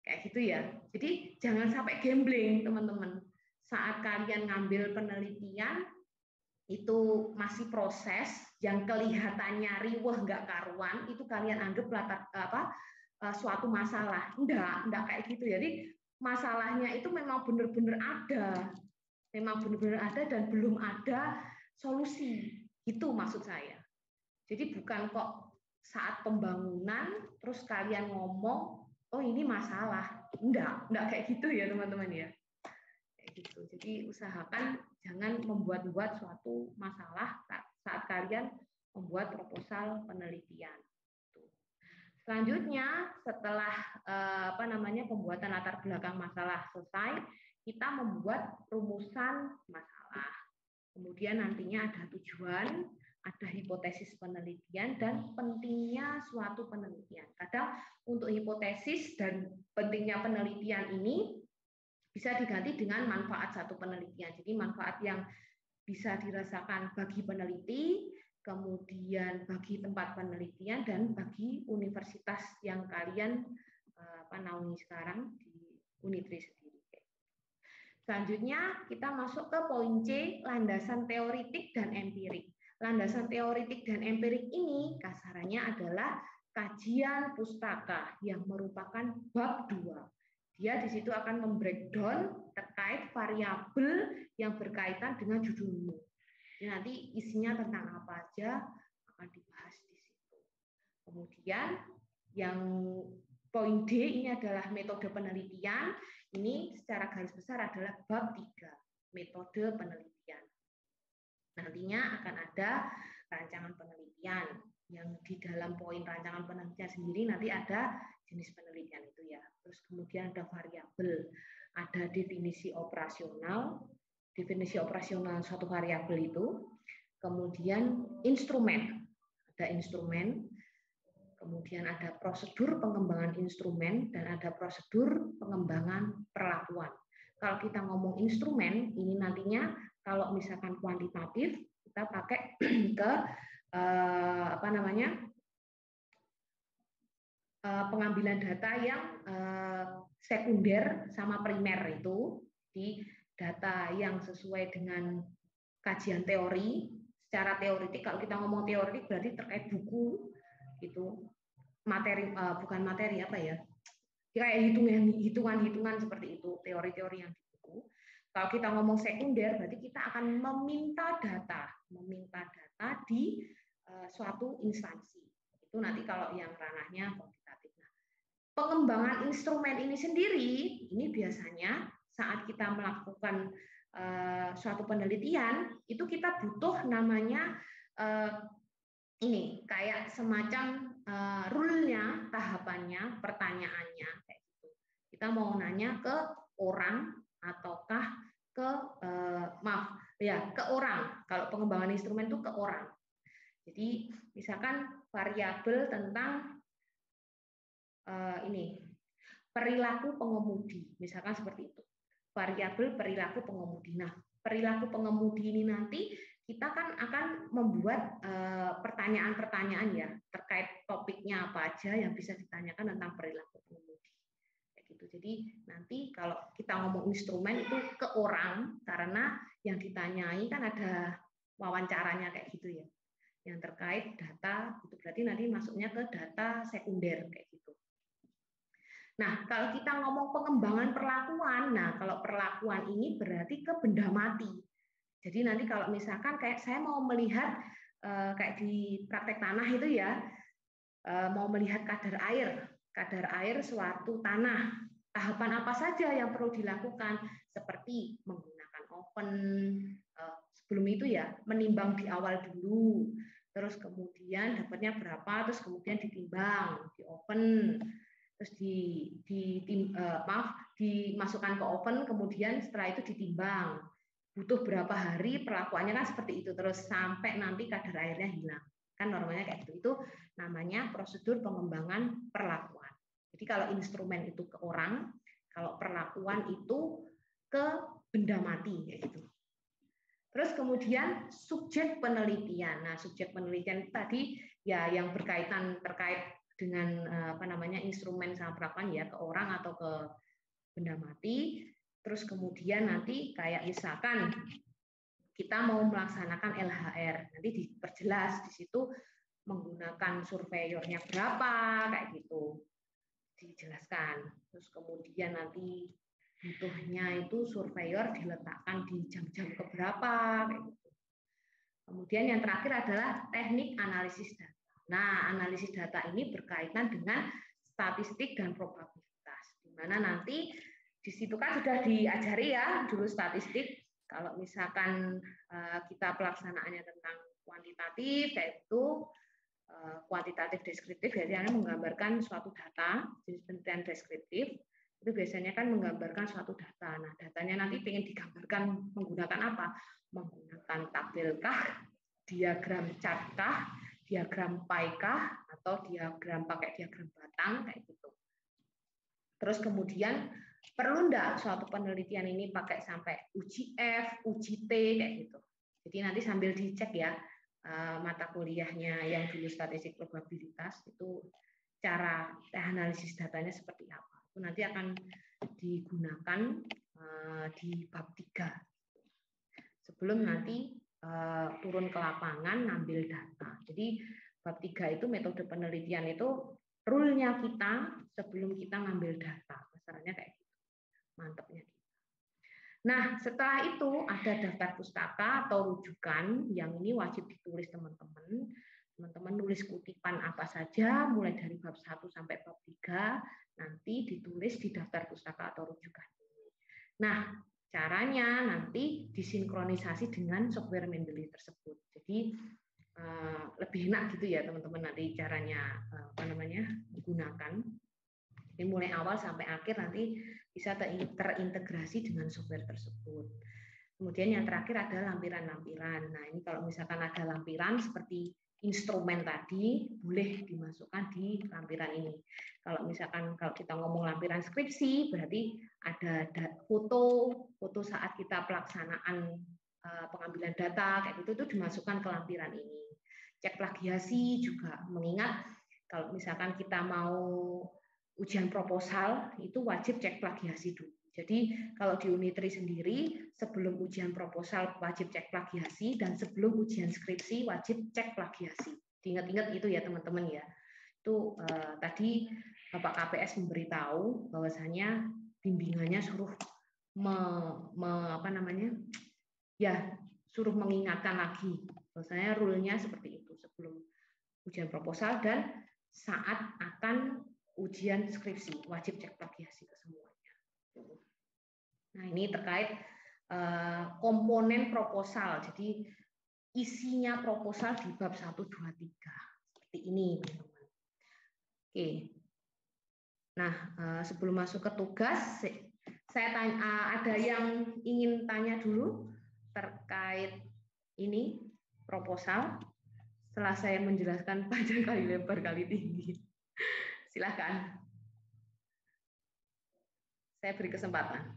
Kayak gitu ya. Jadi jangan sampai gambling teman-teman. Saat kalian ngambil penelitian itu masih proses yang kelihatannya riweh nggak karuan, itu kalian anggap suatu masalah. Enggak kayak gitu. Jadi masalahnya itu memang benar-benar ada. Memang benar-benar ada dan belum ada solusi. Itu maksud saya. Jadi bukan kok saat pembangunan terus kalian ngomong, oh ini masalah. Enggak kayak gitu ya teman-teman ya. Kayak gitu. Jadi usahakan jangan membuat-buat suatu masalah saat kalian membuat proposal penelitian. Selanjutnya setelah pembuatan latar belakang masalah selesai, kita membuat rumusan masalah. Kemudian nantinya ada tujuan, ada hipotesis penelitian, dan pentingnya suatu penelitian. Kadang untuk hipotesis dan pentingnya penelitian ini bisa diganti dengan manfaat satu penelitian. Jadi manfaat yang bisa dirasakan bagi peneliti, kemudian bagi tempat penelitian, dan bagi universitas yang kalian naungi sekarang di Unitri sendiri. Selanjutnya kita masuk ke poin C, landasan teoritik dan empirik. Landasan teoritik dan empirik ini kasarannya adalah kajian pustaka yang merupakan bab 2. Dia di situ akan membreakdown terkait variabel yang berkaitan dengan judulmu. Jadi nanti isinya tentang apa aja akan dibahas di situ. Kemudian yang poin D ini adalah metode penelitian. Ini secara garis besar adalah bab 3, metode penelitian. Nantinya akan ada rancangan penelitian yang di dalam poin rancangan penelitian sendiri nanti ada jenis penelitian itu ya. Terus kemudian ada variabel, ada definisi operasional suatu variabel itu. Kemudian instrumen, ada instrumen. Kemudian ada prosedur pengembangan instrumen dan ada prosedur pengembangan perlakuan. Kalau kita ngomong instrumen, ini nantinya kalau misalkan kuantitatif kita pakai ke pengambilan data yang sekunder sama primer itu di data yang sesuai dengan kajian teori. Secara teoritik, kalau kita ngomong teoritik berarti terkait buku itu materi bukan materi kayak hitungan seperti itu, teori-teori yang di buku. Kalau kita ngomong sekunder berarti kita akan meminta data di suatu instansi. Itu nanti kalau yang ranahnya kuantitatif. Nah, pengembangan instrumen ini sendiri ini biasanya saat kita melakukan suatu penelitian itu kita butuh namanya ini kayak semacam rule-nya, tahapannya, pertanyaannya kayak gitu. Kita mau nanya ke orang ataukah ke ke orang. Kalau pengembangan instrumen itu ke orang. Jadi misalkan variabel tentang ini perilaku pengemudi, misalkan seperti itu. Variabel perilaku pengemudi. Nah, perilaku pengemudi ini nanti kita kan akan membuat pertanyaan-pertanyaan ya terkait topiknya apa aja yang bisa ditanyakan tentang perilaku pengemudi. Kayak gitu. Jadi nanti kalau kita ngomong instrumen itu ke orang karena yang ditanyai kan ada wawancaranya kayak gitu ya. Yang terkait data itu berarti nanti masuknya ke data sekunder kayak gitu. Nah, kalau kita ngomong pengembangan perlakuan, nah kalau perlakuan ini berarti ke benda mati. Jadi nanti kalau misalkan kayak saya mau melihat kayak di praktek tanah itu ya, mau melihat kadar air suatu tanah, tahapan apa saja yang perlu dilakukan, seperti menggunakan oven, sebelum itu ya menimbang di awal dulu, terus kemudian dapatnya berapa, terus kemudian ditimbang di oven. Terus dimasukkan ke oven, kemudian setelah itu ditimbang. Butuh berapa hari, perlakuannya kan seperti itu terus sampai nanti kadar airnya hilang. Kan normalnya kayak gitu. Itu namanya prosedur pengembangan perlakuan. Jadi kalau instrumen itu ke orang, kalau perlakuan itu ke benda mati kayak gitu. Terus kemudian subjek penelitian. Nah, subjek penelitian tadi ya yang berkaitan terkait dengan instrumen sama perlakuan ya ke orang atau ke benda mati. Terus kemudian nanti kayak misalkan kita mau melaksanakan LHR, nanti diperjelas di situ menggunakan surveyornya berapa kayak gitu dijelaskan. Terus kemudian nanti butuhnya itu surveyor diletakkan di jam-jam keberapa kayak gitu. Kemudian yang terakhir adalah teknik analisis data. Nah, analisis data ini berkaitan dengan statistik dan probabilitas, di mana nanti di situ kan sudah diajari ya dulu statistik. Kalau misalkan kita pelaksanaannya tentang kuantitatif, yaitu kuantitatif deskriptif, biasanya menggambarkan suatu data, jenis penelitian deskriptif, itu biasanya kan menggambarkan suatu data. Nah, datanya nanti ingin digambarkan menggunakan apa? Menggunakan tabel kah, diagram chart kah, diagram pie kah, atau diagram pakai diagram batang kayak gitu. Terus kemudian perlu enggak suatu penelitian ini pakai sampai uji F, uji T kayak gitu. Jadi nanti sambil dicek ya mata kuliahnya yang dulu statistik probabilitas itu cara analisis datanya seperti apa. Itu nanti akan digunakan di bab 3. Sebelum nanti turun ke lapangan ngambil data. Jadi bab 3 itu metode penelitian itu rule-nya kita sebelum kita ngambil data. Kasarannya kayak gitu. Mantapnya gitu. Nah, setelah itu ada daftar pustaka atau rujukan yang ini wajib ditulis teman-teman. Teman-teman nulis kutipan apa saja mulai dari bab 1 sampai bab 3 nanti ditulis di daftar pustaka atau rujukan. Nah, caranya nanti disinkronisasi dengan software Mendeley tersebut. Jadi lebih enak gitu ya teman-teman nanti caranya menggunakan. Jadi mulai awal sampai akhir nanti bisa terintegrasi dengan software tersebut. Kemudian yang terakhir ada lampiran-lampiran. Nah, ini kalau misalkan ada lampiran seperti instrumen tadi, boleh dimasukkan di lampiran ini. Kalau misalkan kalau kita ngomong lampiran skripsi, berarti ada foto saat kita pelaksanaan pengambilan data, kayak gitu itu dimasukkan ke lampiran ini. Cek plagiasi juga, mengingat kalau misalkan kita mau ujian proposal itu wajib cek plagiasi dulu. Jadi kalau di Unitri sendiri sebelum ujian proposal wajib cek plagiasi dan sebelum ujian skripsi wajib cek plagiasi. Diingat-ingat itu ya teman-teman ya. Itu tadi Bapak KPS memberitahu bahwasanya bimbingannya suruh suruh mengingatkan lagi bahwasanya rule-nya seperti itu sebelum ujian proposal dan saat akan ujian skripsi wajib cek plagiasi ke semuanya. Nah, ini terkait komponen proposal. Jadi isinya proposal di bab 1, 2, 3. Seperti ini, teman-teman. Oke. Nah, sebelum masuk ke tugas, saya tanya, ada yang ingin tanya dulu terkait ini proposal? Setelah saya menjelaskan panjang kali lebar kali tinggi. Silakan. Saya beri kesempatan.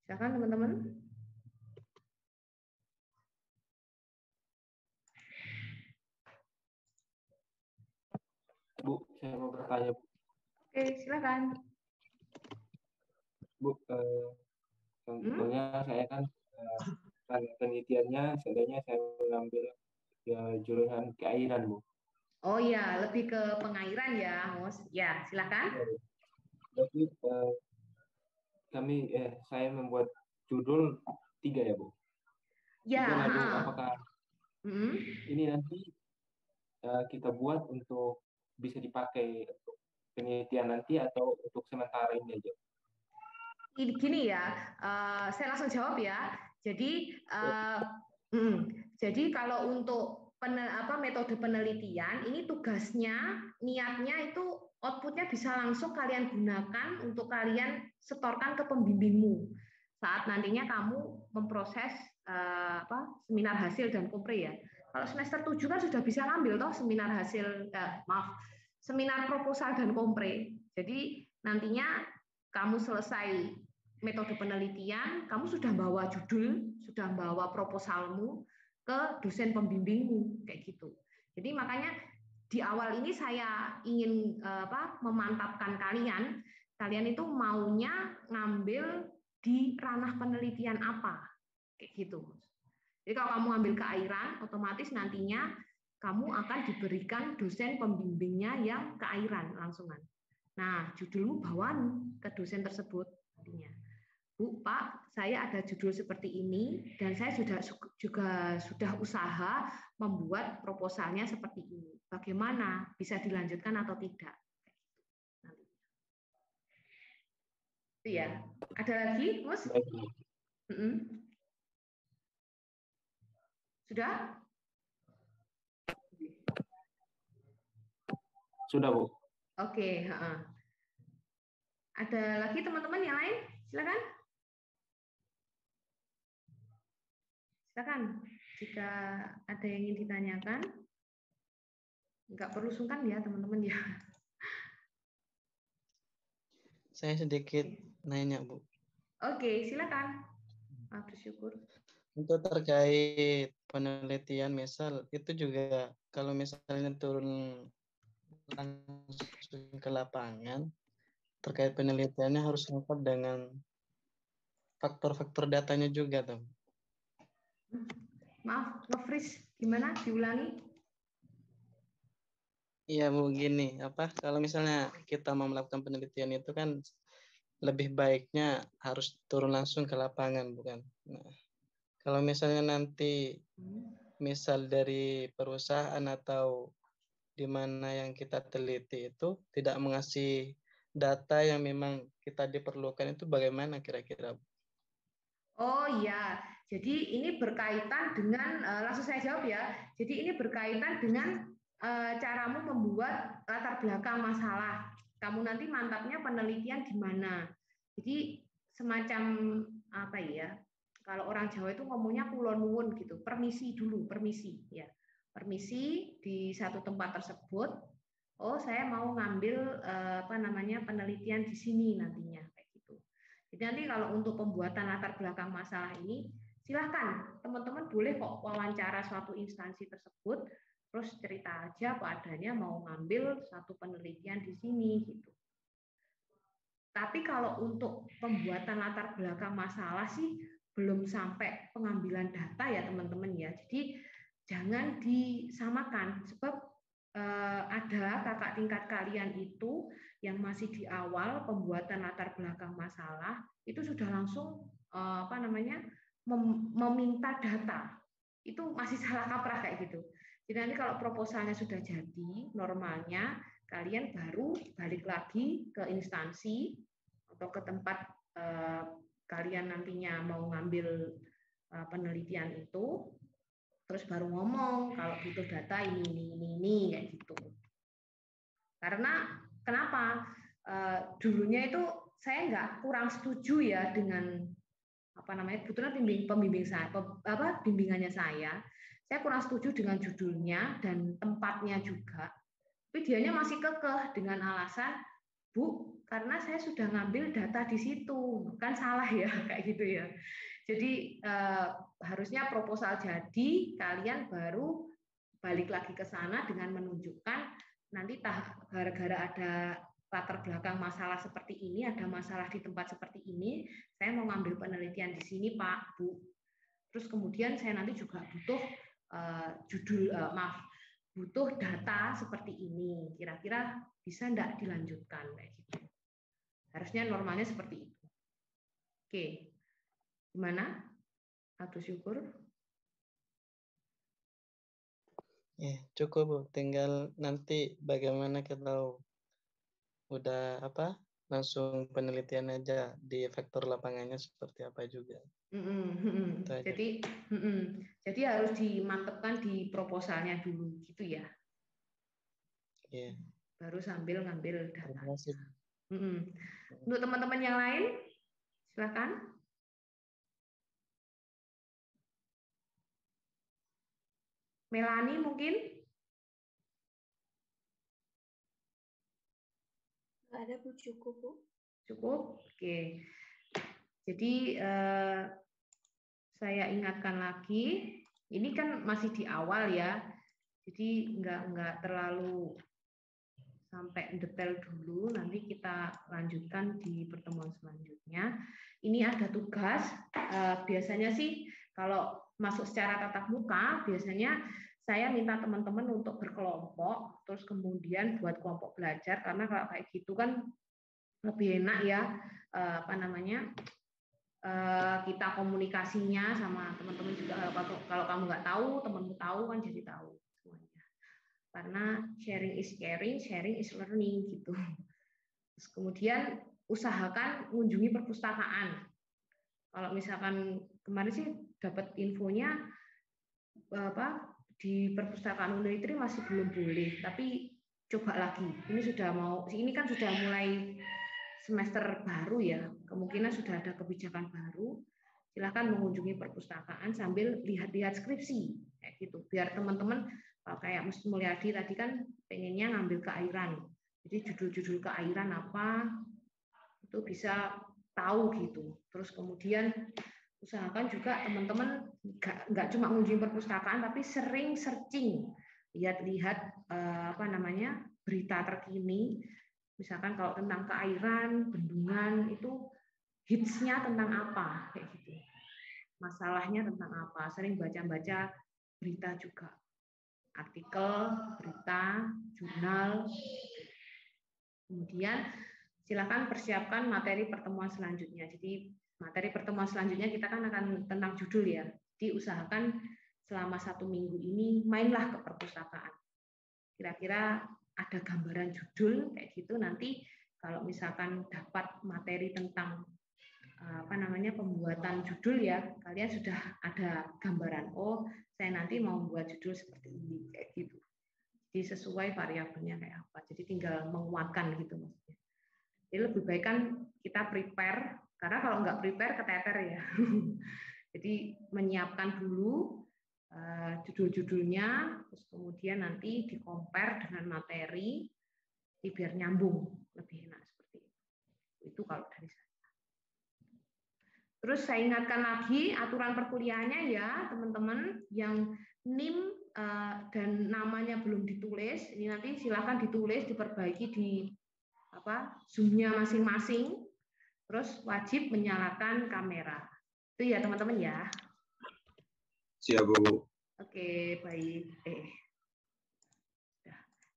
Silakan teman-teman. Bu, saya mau bertanya, Bu. Oke, silakan. Bu, contohnya saya kan penelitiannya seandainya saya mengambil jurusan keairan, Bu. Oh ya, lebih ke pengairan ya, Mus. Ya, silakan. Jadi saya membuat judul 3 ya, Bu. Ya. 3, lalu apakah ini nanti kita buat untuk bisa dipakai untuk penelitian nanti atau untuk sementara ini aja? Gini ya, saya langsung jawab ya. Jadi, jadi kalau untuk metode penelitian, ini tugasnya, niatnya itu outputnya bisa langsung kalian gunakan untuk kalian setorkan ke pembimbingmu saat nantinya kamu memproses seminar hasil dan kompre ya. Kalau semester 7 kan sudah bisa ambil toh seminar hasil, seminar proposal dan kompre. Jadi nantinya kamu selesai metode penelitian, kamu sudah bawa judul, sudah bawa proposalmu ke dosen pembimbingmu, kayak gitu. Jadi makanya di awal ini saya ingin memantapkan kalian itu maunya ngambil di ranah penelitian apa, kayak gitu. Jadi kalau kamu ambil keairan, otomatis nantinya kamu akan diberikan dosen pembimbingnya yang keairan langsungan. Nah, judulmu bawaan ke dosen tersebut nantinya. Bu, Pak, saya ada judul seperti ini dan saya sudah usaha membuat proposalnya seperti ini. Bagaimana? Bisa dilanjutkan atau tidak? Itu ya. Ada lagi, Mus? Sudah? Sudah, Bu. Oke. Ada lagi teman-teman yang lain? Silakan. Silakan. Jika ada yang ingin ditanyakan, nggak perlu sungkan ya teman-teman ya. Saya sedikit nanya, Bu. Oke, silakan. Bersyukur. Untuk terkait penelitian, misal itu juga kalau misalnya turun langsung ke lapangan, terkait penelitiannya harus lengkap dengan faktor-faktor datanya juga, tuh. Maaf, nge-freeze. Gimana? Diulangi? Iya, Bu, gini. Kalau misalnya kita mau melakukan penelitian itu kan lebih baiknya harus turun langsung ke lapangan, bukan? Nah, kalau misalnya nanti misal dari perusahaan atau di mana yang kita teliti itu tidak mengasih data yang memang kita diperlukan, itu bagaimana kira-kira? Oh iya, jadi ini berkaitan dengan, langsung saya jawab ya, jadi ini berkaitan dengan caramu membuat latar belakang masalah. Kamu nanti mantapnya penelitian gimana. Jadi semacam apa ya, kalau orang Jawa itu ngomongnya kulon nuwun gitu, permisi dulu, permisi ya. Permisi di satu tempat tersebut, oh saya mau ngambil penelitian di sini nantinya. Jadi nanti kalau untuk pembuatan latar belakang masalah ini, silahkan teman-teman boleh kok wawancara suatu instansi tersebut, terus cerita aja apa adanya mau ngambil satu penelitian di sini gitu. Tapi kalau untuk pembuatan latar belakang masalah sih belum sampai pengambilan data ya teman-teman ya. Jadi jangan disamakan sebab ada kakak tingkat kalian itu yang masih di awal pembuatan latar belakang masalah itu sudah langsung meminta data, itu masih salah kaprah kayak gitu. Jadi nanti kalau proposalnya sudah jadi, normalnya kalian baru balik lagi ke instansi atau ke tempat kalian nantinya mau ngambil penelitian itu, terus baru ngomong kalau butuh data ini kayak gitu. Karena kenapa? Dulunya itu saya kurang setuju ya dengan kebetulan bimbingannya saya kurang setuju dengan judulnya dan tempatnya juga. Tapi dianya masih kekeh dengan alasan, Bu, karena saya sudah ngambil data di situ, kan salah ya kayak gitu ya. Jadi harusnya proposal jadi, kalian baru balik lagi ke sana dengan menunjukkan nanti gara-gara ada latar belakang masalah seperti ini, ada masalah di tempat seperti ini, saya mau ngambil penelitian di sini, Pak, Bu. Terus kemudian saya nanti juga butuh butuh data seperti ini. Kira-kira bisa enggak dilanjutkan kayak gitu. Harusnya normalnya seperti itu. Oke. Gimana? Aduh syukur. Ya, cukup, Bu. Tinggal nanti bagaimana kalau udah langsung penelitian aja di faktor lapangannya seperti apa juga. Jadi harus dimantapkan di proposalnya dulu gitu ya. Iya. Baru sambil ngambil data. Terima kasih. Untuk teman-teman yang lain, silakan. Melani mungkin? Nggak ada, Bu. Cukup, Bu. Cukup? Oke. Jadi saya ingatkan lagi, ini kan masih di awal ya, jadi nggak terlalu sampai detail dulu, nanti kita lanjutkan di pertemuan selanjutnya. Ini ada tugas, biasanya sih kalau masuk secara tatap muka, biasanya saya minta teman-teman untuk berkelompok, terus kemudian buat kelompok belajar, karena kalau kayak gitu kan lebih enak ya, kita komunikasinya sama teman-teman juga. Kalau kamu nggak tahu, temanmu tahu kan jadi tahu semuanya. Karena sharing is caring, sharing is learning gitu. Terus kemudian usahakan mengunjungi perpustakaan. Kalau misalkan kemarin sih dapat infonya di perpustakaan Unitri masih belum boleh, tapi coba lagi. Ini kan sudah mulai semester baru ya, kemungkinan sudah ada kebijakan baru. Silakan mengunjungi perpustakaan sambil lihat-lihat skripsi kayak gitu, biar teman-teman kayak Mas Mulyadi tadi kan pengennya ngambil keairan, jadi judul-judul keairan apa itu bisa tahu gitu. Terus kemudian usahakan juga teman-teman nggak cuma mengunjungi perpustakaan tapi sering searching, lihat-lihat berita terkini. Misalkan kalau tentang keairan, bendungan itu hitsnya tentang apa kayak gitu, masalahnya tentang apa. Sering baca-baca berita juga, artikel, berita, jurnal. Kemudian silakan persiapkan materi pertemuan selanjutnya. Jadi materi pertemuan selanjutnya kita kan akan tentang judul ya. Jadi usahakan selama 1 minggu ini mainlah ke perpustakaan. Kira-kira ada gambaran judul kayak gitu, nanti kalau misalkan dapat materi tentang pembuatan judul ya, kalian sudah ada gambaran, oh saya nanti mau membuat judul seperti ini kayak gitu. Jadi sesuai variabelnya kayak apa, jadi tinggal menguatkan gitu maksudnya. Jadi lebih baik kan kita prepare, karena kalau nggak prepare keteter ya. Jadi menyiapkan dulu judul-judulnya, terus kemudian nanti di-compare dengan materi, biar nyambung, lebih enak seperti itu. Itu kalau dari saya. Terus saya ingatkan lagi aturan perkuliahannya ya, teman-teman yang NIM dan namanya belum ditulis, ini nanti silakan ditulis, diperbaiki di Zoom-nya masing-masing. Terus wajib menyalakan kamera. Itu ya teman-teman ya. Siap, Bu. Oke, baik.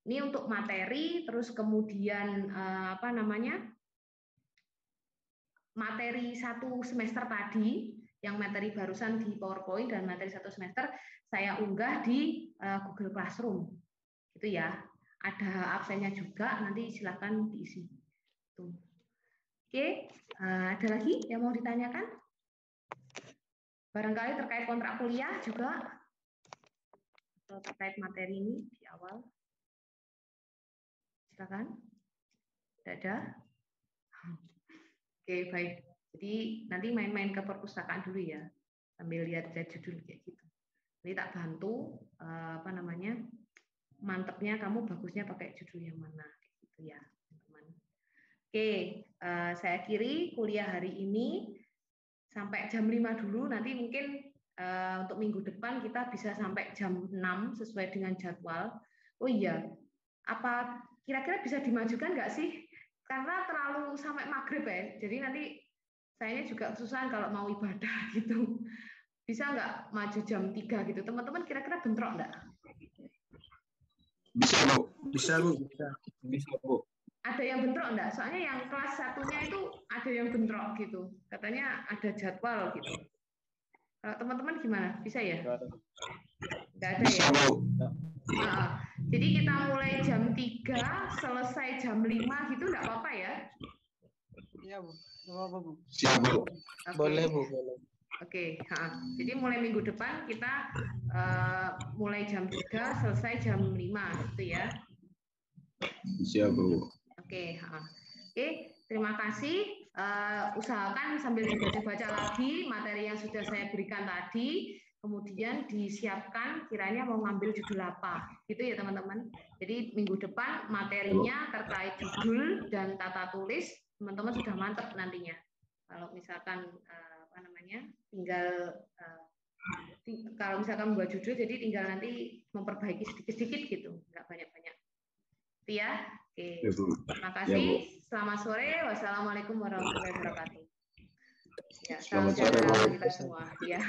Ini untuk materi, terus kemudian materi 1 semester tadi yang materi barusan di PowerPoint dan materi 1 semester saya unggah di Google Classroom. Gitu ya. Ada absennya juga, nanti silakan diisi. Tuh. Oke, ada lagi yang mau ditanyakan? Barangkali terkait kontrak kuliah juga? Atau terkait materi ini di awal? Silakan. Tidak ada? Oke, baik. Jadi nanti main-main ke perpustakaan dulu ya, sambil lihat-lihat judul kayak gitu. Nanti tak bantu mantepnya kamu bagusnya pakai judul yang mana, gitu ya, teman-teman. Oke, saya akhiri kuliah hari ini sampai jam 5 dulu. Nanti mungkin untuk minggu depan kita bisa sampai jam 6 sesuai dengan jadwal. Oh iya, apa kira-kira bisa dimajukan nggak sih? Karena terlalu sampai maghrib ya. Jadi nanti saya juga kesusahan kalau mau ibadah gitu. Bisa nggak maju jam 3 gitu? Teman-teman kira-kira bentrok nggak? Bisa, Bu. Bisa, Bu. Bisa, Bu. Ada yang bentrok nggak? Soalnya yang kelas satunya itu ada yang bentrok gitu. Katanya ada jadwal gitu. Kalau teman-teman gimana? Bisa ya? Nggak ada Bisa, ya? Bu. Jadi kita mulai jam 3, selesai jam 5 gitu nggak apa-apa ya? Iya, Bu. Apa, Bu? Siap, Bu. Okay. Boleh, Bu. Boleh. Oke, jadi mulai minggu depan kita mulai jam 3, selesai jam 5 gitu ya. Siap, Bu. Oke, terima kasih. Usahakan sambil dibaca-baca lagi materi yang sudah saya berikan tadi, kemudian disiapkan kiranya mau ngambil judul apa, gitu ya teman-teman. Jadi minggu depan materinya terkait judul dan tata tulis, teman-teman sudah mantap nantinya. Kalau misalkan tinggal kalau misalkan membuat judul, jadi tinggal nanti memperbaiki sedikit-sedikit gitu, nggak banyak-banyak. Itu ya. Oke. Terima kasih. Selamat sore. Wassalamualaikum warahmatullahi wabarakatuh. Ya, salam sejahtera kita semua. Ya.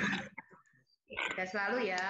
Kita selalu ya.